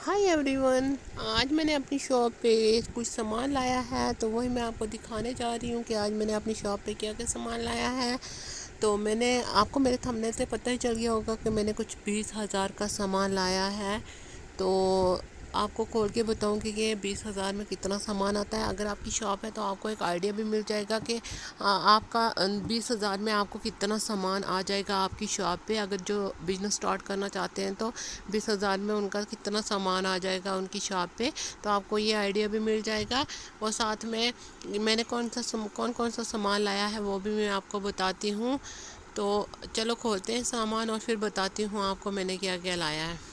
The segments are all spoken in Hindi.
Hi everyone. आज मैंने अपनी शॉप पे कुछ सामान लाया है, तो वही मैं आपको दिखाने जा रही हूँ कि आज मैंने अपनी शॉप पे क्या क्या सामान लाया है। तो मैंने आपको मेरे थंबनेल से पता ही चल गया होगा कि मैंने कुछ 20,000 का सामान लाया है। तो आपको खोल के बताऊंगी कि 20,000 में कितना सामान आता है। अगर आपकी शॉप है तो आपको एक आइडिया भी मिल जाएगा कि आपका 20,000 में आपको कितना सामान आ जाएगा आपकी शॉप पे। अगर जो बिज़नेस स्टार्ट करना चाहते हैं तो 20,000 में उनका कितना सामान आ जाएगा उनकी शॉप पे, तो आपको ये आइडिया भी मिल जाएगा। और साथ में मैंने कौन कौन सा सामान लाया है वो भी मैं आपको बताती हूँ। तो चलो खोलते हैं सामान और फिर बताती हूँ आपको मैंने क्या क्या लाया है।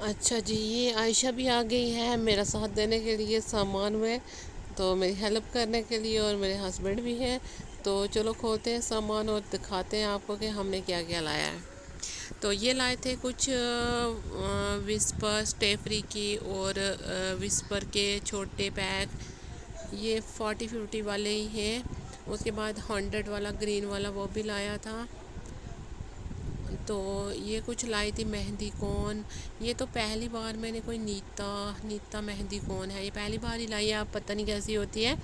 अच्छा जी, ये आयशा भी आ गई है मेरा साथ देने के लिए सामान में, तो मेरी हेल्प करने के लिए, और मेरे हस्बैंड भी हैं। तो चलो खोलते हैं सामान और दिखाते हैं आपको कि हमने क्या क्या लाया है। तो ये लाए थे कुछ विस्पर स्टे फ्री और विस्पर के छोटे पैक। ये 40-50 वाले ही हैं। उसके बाद 100 वाला ग्रीन वाला वो भी लाया था। तो ये कुछ लाई थी मेहंदी कोन। ये तो पहली बार मैंने कोई नीता नीता मेहंदी कोन है, ये पहली बार ही लाई है, आप पता नहीं कैसी होती है।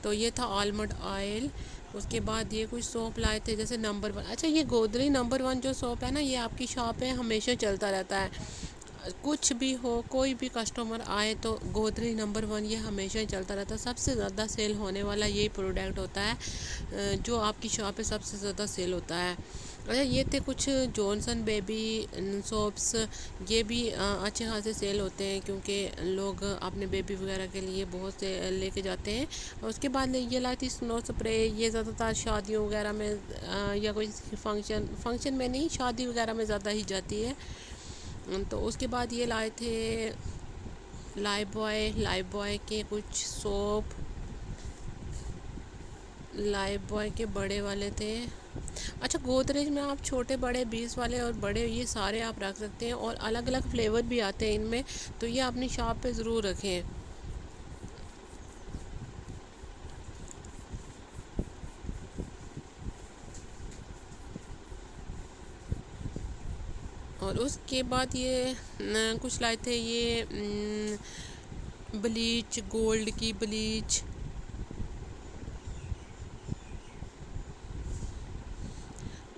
तो ये था आलमंड ऑयल। उसके बाद ये कुछ सोप लाए थे जैसे नंबर 1। अच्छा, ये गोदरेज नंबर 1 जो सोप है ना, ये आपकी शॉप है हमेशा चलता रहता है। कुछ भी हो, कोई भी कस्टमर आए तो गोदरेज नंबर 1 ये हमेशा ही चलता रहता है। सबसे ज़्यादा सेल होने वाला यही प्रोडक्ट होता है जो आपकी शॉप पे सबसे ज़्यादा सेल होता है। अच्छा, ये थे कुछ जॉनसन बेबी सोप्स। ये भी अच्छे खासे सेल होते हैं क्योंकि लोग अपने बेबी वगैरह के लिए बहुत से लेके जाते हैं। और उसके बाद ये लाई थी स्नो स्प्रे। ये ज़्यादातर शादियों वगैरह में या कोई फंक्शन में नहीं, शादी वगैरह में ज़्यादा ही जाती है। तो उसके बाद ये लाए थे लाइफ बॉय के कुछ सोप। लाइफ बॉय के बड़े वाले थे। अच्छा, गोदरेज में आप छोटे बड़े 20 वाले और बड़े ये सारे आप रख सकते हैं, और अलग अलग फ्लेवर भी आते हैं इनमें। तो ये अपनी शॉप पे ज़रूर रखें। और उसके बाद ये कुछ लाए थे ये ब्लीच, गोल्ड की ब्लीच।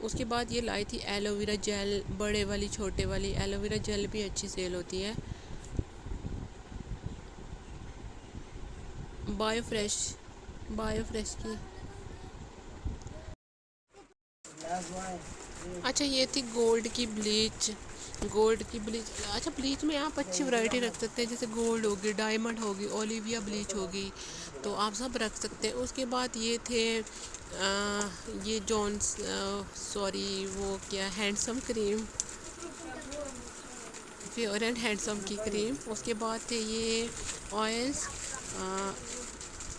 उसके बाद ये लाई थी एलोवेरा जेल, बड़े वाली छोटे वाली एलोवेरा जेल भी अच्छी सेल होती है। बायो फ्रेश की। अच्छा, ये थी गोल्ड की ब्लीच। अच्छा, ब्लीच में आप अच्छी वैरायटी रख सकते हैं, जैसे गोल्ड होगी, डायमंड होगी, ओलिविया ब्लीच होगी, तो आप सब रख सकते हैं। उसके बाद ये थे ये जॉन्स सॉरी वो क्या handsome cream, fair and handsome की क्रीम। उसके बाद थे ये ऑयल्स,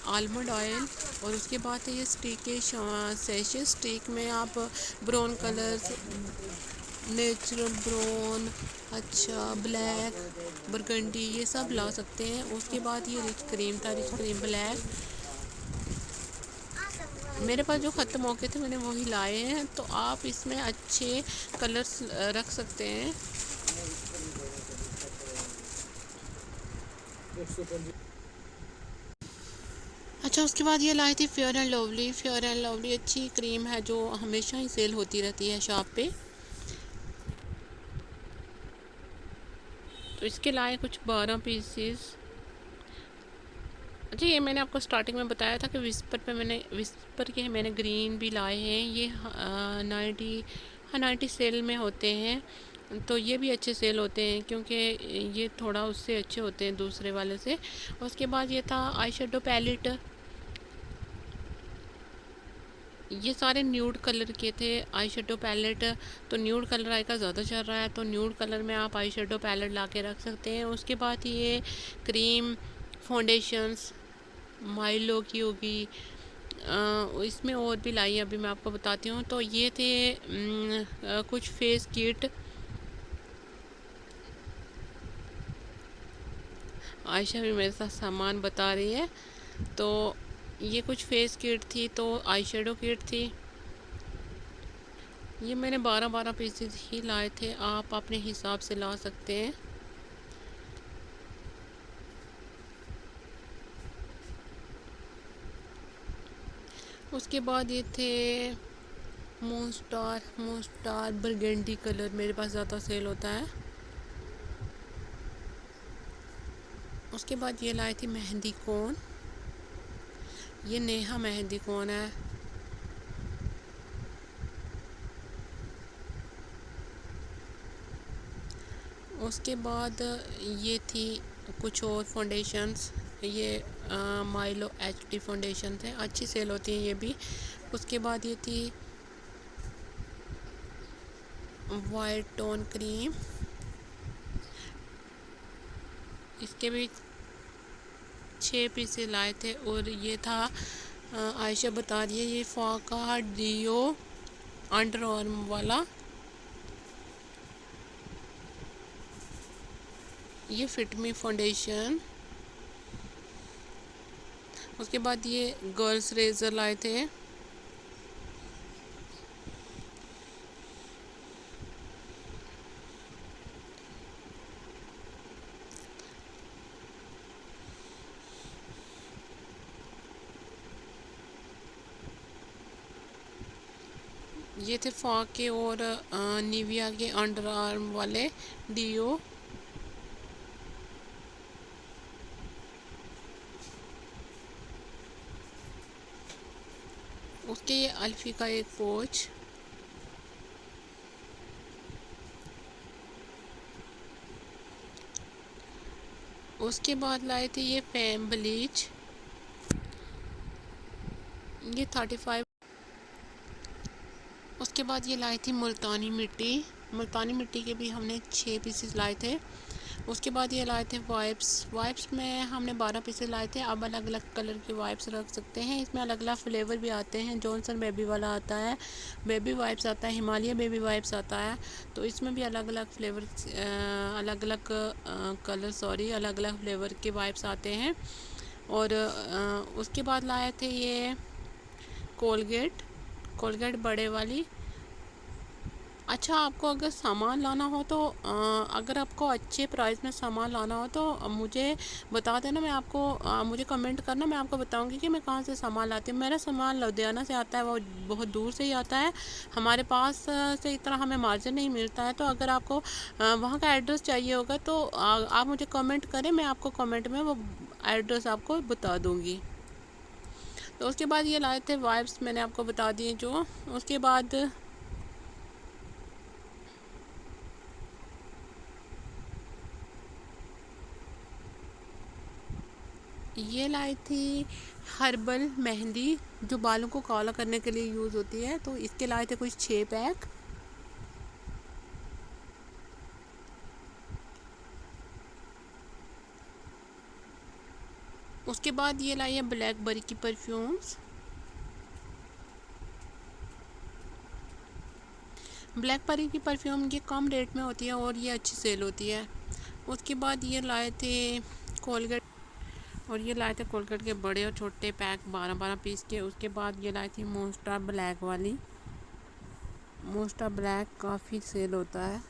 आलमंड ऑयल। और उसके बाद है ये स्टिक के सेशे। स्टिक में आप ब्राउन कलर्स, नेचुरल ब्राउन, अच्छा ब्लैक, बरगंडी, ये सब ला सकते हैं। उसके बाद ये रिच क्रीम था, रिच क्रीम ब्लैक। मेरे पास जो ख़त्म हो गए थे मैंने वही लाए हैं, तो आप इसमें अच्छे कलर्स रख सकते हैं। अच्छा, उसके बाद ये लाई थी fair and lovely. Fair and lovely अच्छी क्रीम है जो हमेशा ही सेल होती रहती है शॉप पे। तो इसके लाए कुछ 12 पीसीस। अच्छा, ये मैंने आपको स्टार्टिंग में बताया था कि विस्पर के मैंने ग्रीन भी लाए हैं। ये 90 सेल में होते हैं, तो ये भी अच्छे सेल होते हैं क्योंकि ये थोड़ा उससे अच्छे होते हैं दूसरे वाले से। उसके बाद ये था आई शेडो पैलेट। ये सारे न्यूड कलर के थे आई शेडो पैलेट। तो न्यूड कलर आएगा ज़्यादा चल रहा है, तो न्यूड कलर में आप आई शेडो पैलेट ला के रख सकते हैं। उसके बाद ये क्रीम फाउंडेशंस माइलो की होगी। इसमें और भी लाई है, अभी मैं आपको बताती हूँ। तो ये थे कुछ फेस किट। आयशा भी मेरे साथ सामान बता रही है। तो ये कुछ फेस किट थी, तो आई शेडो किट थी। ये मैंने 12-12 पीसेस ही लाए थे, आप अपने हिसाब से ला सकते हैं। उसके बाद ये थे मून स्टार बरगंडी कलर, मेरे पास ज़्यादा सेल होता है। उसके बाद ये लाई थी मेहंदी कोन, ये नेहा मेहंदी कोन है। उसके बाद ये थी कुछ और फाउंडेशंस, ये माइलो HD फाउंडेशन थे, अच्छी सेल होती है ये भी। उसके बाद ये थी वाइट टोन क्रीम, इसके भी 6 पीसे लाए थे। और ये था आयशा बता रही है, ये फाका डियो अंडर आर्म वाला, ये फिट मी फाउंडेशन। उसके बाद ये गर्ल्स रेजर लाए थे। ये थे फाके और निविया के अंडर आर्म वाले डियो। उसके ये अल्फी का एक पोच। उसके बाद लाए थे ये फैम ब्लीच, ये 35। उसके बाद ये लाई थी मुल्तानी मिट्टी, मुल्तानी मिट्टी के भी हमने 6 पीसेस लाए थे। उसके बाद ये लाए थे वाइप्स में हमने 12 पीसेस लाए थे। अब अलग अलग कलर के वाइप्स रख सकते हैं, इसमें अलग अलग फ्लेवर भी आते हैं। जॉनसन बेबी वाला आता है, बेबी वाइप्स आता है, हिमालय बेबी वाइप्स आता है। तो इसमें भी अलग अलग फ्लेवर, अलग अलग कलर, अलग अलग फ्लेवर के वाइप्स आते हैं। और उसके बाद लाए थे ये कोलगेट बड़े वाली। अच्छा, आपको अगर सामान लाना हो तो अगर आपको अच्छे प्राइस में सामान लाना हो तो मुझे बता देना, मैं आपको मुझे कमेंट करना, मैं आपको बताऊंगी कि मैं कहाँ से सामान लाती हूँ। मेरा सामान लुधियाना से आता है, वो बहुत दूर से ही आता है। हमारे पास से इतना हमें मार्जिन नहीं मिलता है। तो अगर आपको वहाँ का एड्रेस चाहिए होगा तो आप मुझे कमेंट करें, मैं आपको कमेंट में वो एड्रेस आपको बता दूँगी। तो उसके बाद ये लाए थे वाइप्स, मैंने आपको बता दिए जो। उसके बाद ये लाई थी हर्बल मेहंदी, जो बालों को काला करने के लिए यूज़ होती है। तो इसके लाए थे कुछ 6 पैक। उसके बाद ये लाई है ब्लैकबेरी की परफ्यूम्स। ब्लैकबेरी की परफ्यूम ये कम रेट में होती है और ये अच्छी सेल होती है। उसके बाद ये लाए थे कोलगेट, और ये लाए थे कोलगेट के बड़े और छोटे पैक 12-12 पीस के। उसके बाद ये लाई थी मोस्टा ब्लैक वाली, मोस्टा ब्लैक काफ़ी सेल होता है।